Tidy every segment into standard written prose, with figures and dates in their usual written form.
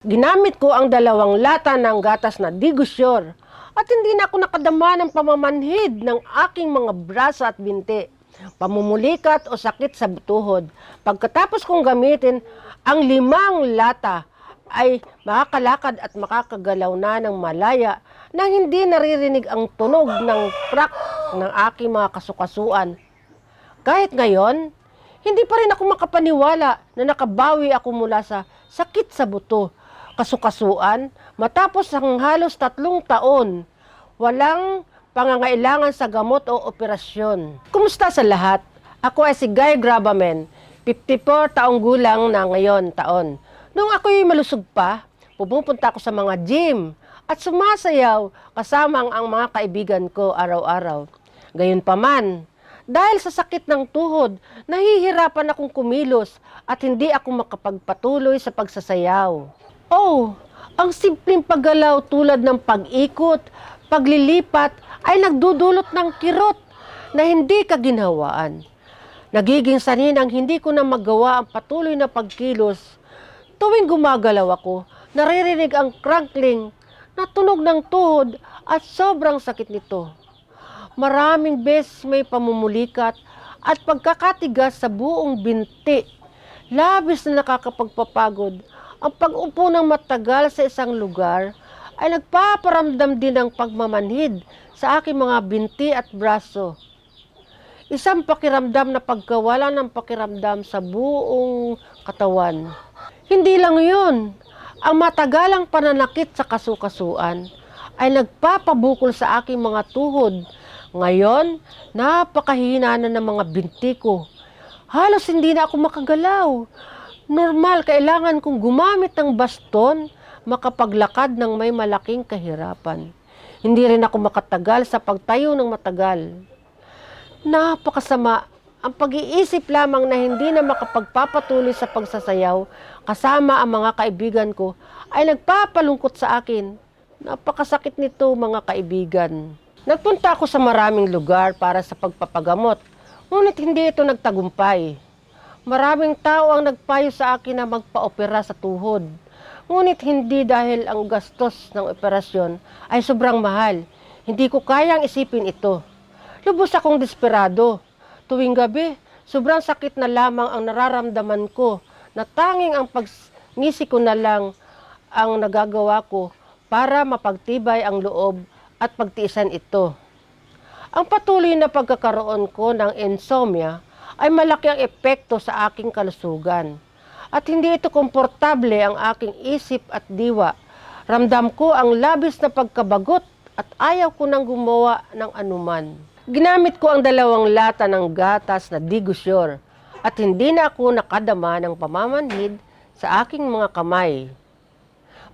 Ginamit ko ang 2 lata ng gatas na Digosure at hindi na ako nakadama ng pamamanhid ng aking mga braso at binti, pamumulikat o sakit sa tuhod. Pagkatapos kong gamitin ang 5 lata ay makakalakad at makakagalaw na ng malaya nang hindi naririnig ang tunog ng crack ng aking mga kasukasuan. Kahit ngayon, hindi pa rin ako makapaniwala na nakabawi ako mula sa sakit sa buto, kasukasuan, matapos ang halos 3 taon, walang pangangailangan sa gamot o operasyon. Kumusta sa lahat? Ako ay si Guy Grabamen, 54 taong gulang na ngayon taon. Nung ako'y malusog pa, pupunta ako sa mga gym at sumasayaw kasama ang mga kaibigan ko araw-araw. Gayunpaman, dahil sa sakit ng tuhod, nahihirapan akong kumilos at hindi ako makapagpatuloy sa pagsasayaw. Oh, ang simpleng paggalaw tulad ng pag-ikot, paglilipat ay nagdudulot ng kirot na hindi kaginhawaan. Nagiging sanhin ang hindi ko na magawa ang patuloy na pagkilos. Tuwing gumagalaw ako, naririnig ang crackling na tunog ng tuhod at sobrang sakit nito. Maraming beses may pamumulikat at pagkakatigas sa buong binti. Labis na nakakapagpapagod. Ang pag-upo ng matagal sa isang lugar ay nagpaparamdam din ng pagmamanhid sa aking mga binti at braso. Isang pakiramdam na pagkawala ng pakiramdam sa buong katawan. Hindi lang yun, ang matagalang pananakit sa kasukasuan ay nagpapabukol sa aking mga tuhod. Ngayon, napakahina na ng mga binti ko. Halos hindi na ako makagalaw. Normal, kailangan kong gumamit ng baston, makapaglakad ng may malaking kahirapan. Hindi rin ako makatagal sa pagtayo ng matagal. Napakasama ang pag-iisip lamang na hindi na makapagpapatuloy sa pagsasayaw kasama ang mga kaibigan ko ay nagpapalungkot sa akin. Napakasakit nito, mga kaibigan. Nagpunta ako sa maraming lugar para sa pagpapagamot, ngunit hindi ito nagtagumpay. Maraming tao ang nagpayo sa akin na magpa-opera sa tuhod. Ngunit hindi dahil ang gastos ng operasyon ay sobrang mahal. Hindi ko kayang isipin ito. Lubos akong desperado. Tuwing gabi, sobrang sakit na lamang ang nararamdaman ko na tanging ang pagngisi ko na lang ang nagagawa ko para mapagtibay ang loob at pagtiisan ito. Ang patuloy na pagkakaroon ko ng insomnia ay malaki ang epekto sa aking kalusugan. At hindi ito komportable ang aking isip at diwa. Ramdam ko ang labis na pagkabagot at ayaw ko nang gumawa ng anuman. Ginamit ko ang 2 lata ng gatas na Digosure at hindi na ako nakadama ng pamamanhid sa aking mga kamay,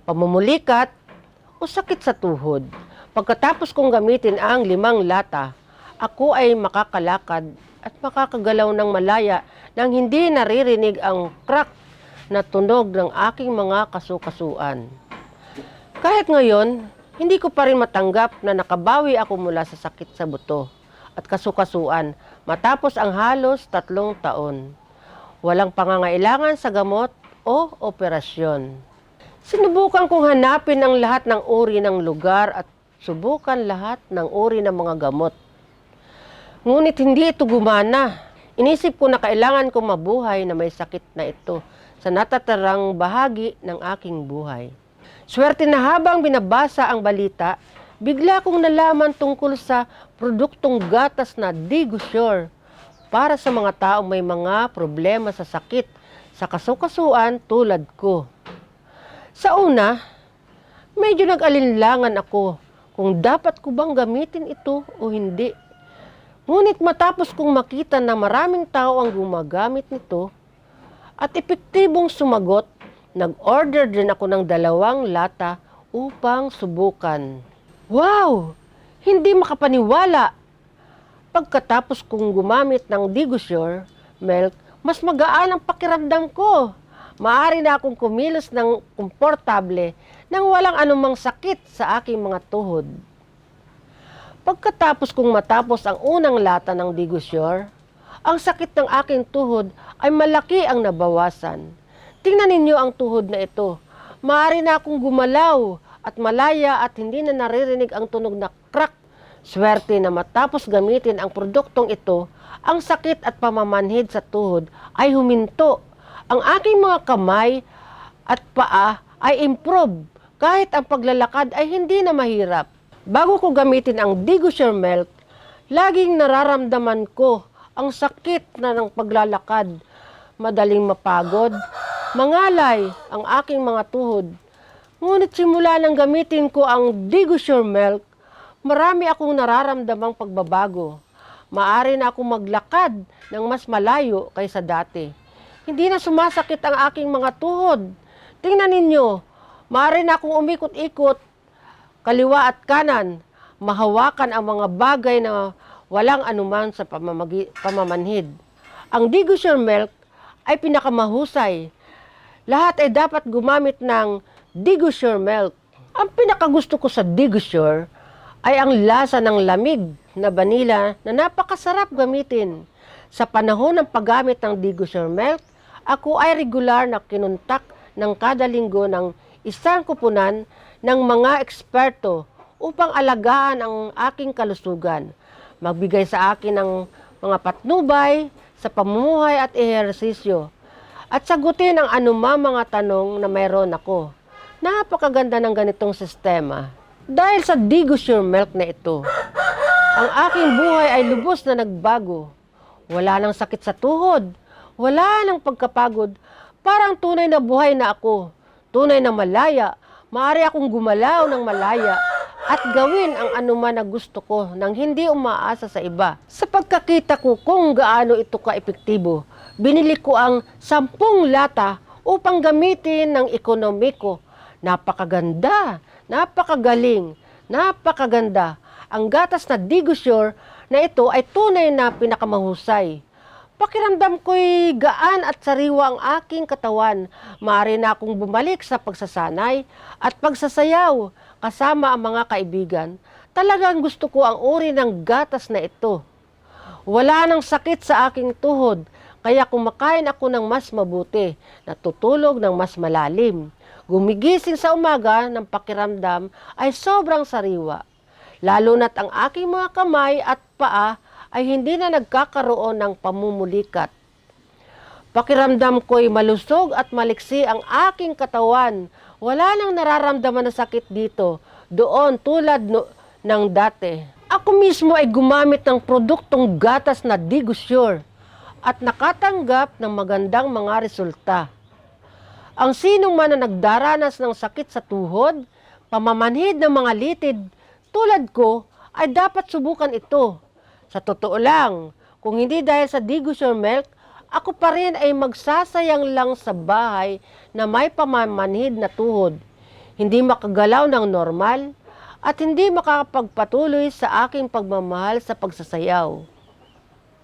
pamumulikat o sakit sa tuhod. Pagkatapos kong gamitin ang 5 lata, ako ay makakalakad at makakagalaw ng malaya nang hindi naririnig ang crack na tunog ng aking mga kasukasuan. Kahit ngayon, hindi ko pa rin matanggap na nakabawi ako mula sa sakit sa buto at kasukasuan matapos ang halos 3 taon. Walang pangangailangan sa gamot o operasyon. Sinubukan kong hanapin ang lahat ng uri ng lugar at subukan lahat ng uri ng mga gamot. Ngunit hindi ito gumana. Inisip ko na kailangan kong mabuhay na may sakit na ito sa natatarang bahagi ng aking buhay. Swerte na habang binabasa ang balita, bigla kong nalaman tungkol sa produktong gatas na Digosure para sa mga taong may mga problema sa sakit sa kasukasuan tulad ko. Sa una, medyo nag-alinlangan ako kung dapat ko bang gamitin ito o hindi. Ngunit matapos kong makita na maraming tao ang gumagamit nito at epektibong sumagot, nag-order din ako ng 2 lata upang subukan. Wow! Hindi makapaniwala! Pagkatapos kong gumamit ng Digosure milk, mas magaan ang pakiramdam ko. Maaari na akong kumilos ng komportable nang walang anumang sakit sa aking mga tuhod. Pagkatapos kong matapos ang unang lata ng Digosure, ang sakit ng aking tuhod ay malaki ang nabawasan. Tingnan ninyo ang tuhod na ito. Maaari na akong gumalaw at malaya at hindi na naririnig ang tunog na crack. Swerte na matapos gamitin ang produktong ito, ang sakit at pamamanhid sa tuhod ay huminto. Ang aking mga kamay at paa ay improve kahit ang paglalakad ay hindi na mahirap. Bago ko gamitin ang Digosure Milk, laging nararamdaman ko ang sakit na ng paglalakad, madaling mapagod, mangalay ang aking mga tuhod. Ngunit simula nang gamitin ko ang Digosure Milk, marami akong nararamdamang pagbabago. Maaari na akong maglakad ng mas malayo kaysa dati. Hindi na sumasakit ang aking mga tuhod. Tingnan ninyo, maaari na akong umikot-ikot, kaliwa at kanan, mahawakan ang mga bagay na walang anuman sa pamamanhid. Ang Digosure Milk ay pinakamahusay. Lahat ay dapat gumamit ng Digosure Milk. Ang pinakagusto ko sa Digosure ay ang lasa ng lamig na vanilla na napakasarap gamitin. Sa panahon ng paggamit ng Digosure Milk, ako ay regular na kinuntak ng kada linggo ng isang kupunan ng mga eksperto upang alagaan ang aking kalusugan, magbigay sa akin ng mga patnubay sa pamumuhay at ehersisyo, at sagutin ang anumang mga tanong na mayroon ako. Napakaganda ng ganitong sistema. Dahil sa Digosure Milk na ito, ang aking buhay ay lubos na nagbago. Wala nang sakit sa tuhod, wala nang pagkapagod, parang tunay na buhay na ako, tunay na malaya. Maaari akong gumalaw ng malaya at gawin ang anuman na gusto ko nang hindi umaasa sa iba. Sa pagkakita ko kung gaano ito ka-epektibo, binili ko ang 10 lata upang gamitin ng ekonomiko. Napakaganda, napakagaling, napakaganda. Ang gatas na Digosure na ito ay tunay na pinakamahusay. Pakiramdam ko'y gaan at sariwa ang aking katawan. Maaari na akong bumalik sa pagsasanay at pagsasayaw kasama ang mga kaibigan. Talagang gusto ko ang uri ng gatas na ito. Wala nang sakit sa aking tuhod, kaya kumakain ako ng mas mabuti, natutulog ng mas malalim. Gumigising sa umaga ng pakiramdam ay sobrang sariwa. Lalo na't ang aking mga kamay at paa ay hindi na nagkakaroon ng pamumulikat. Pakiramdam ko'y malusog at maliksi ang aking katawan. Wala nang nararamdaman na sakit dito, doon tulad ng dati. Ako mismo ay gumamit ng produktong gatas na Digosure at nakatanggap ng magandang mga resulta. Ang sinong man na nagdaranas ng sakit sa tuhod, pamamanhid ng mga litid, tulad ko, ay dapat subukan ito. Sa totoo lang, kung hindi dahil sa Digosure Milk, ako pa rin ay magsasayang lang sa bahay na may pamamanhid na tuhod, hindi makagalaw ng normal, at hindi makapagpatuloy sa aking pagmamahal sa pagsasayaw.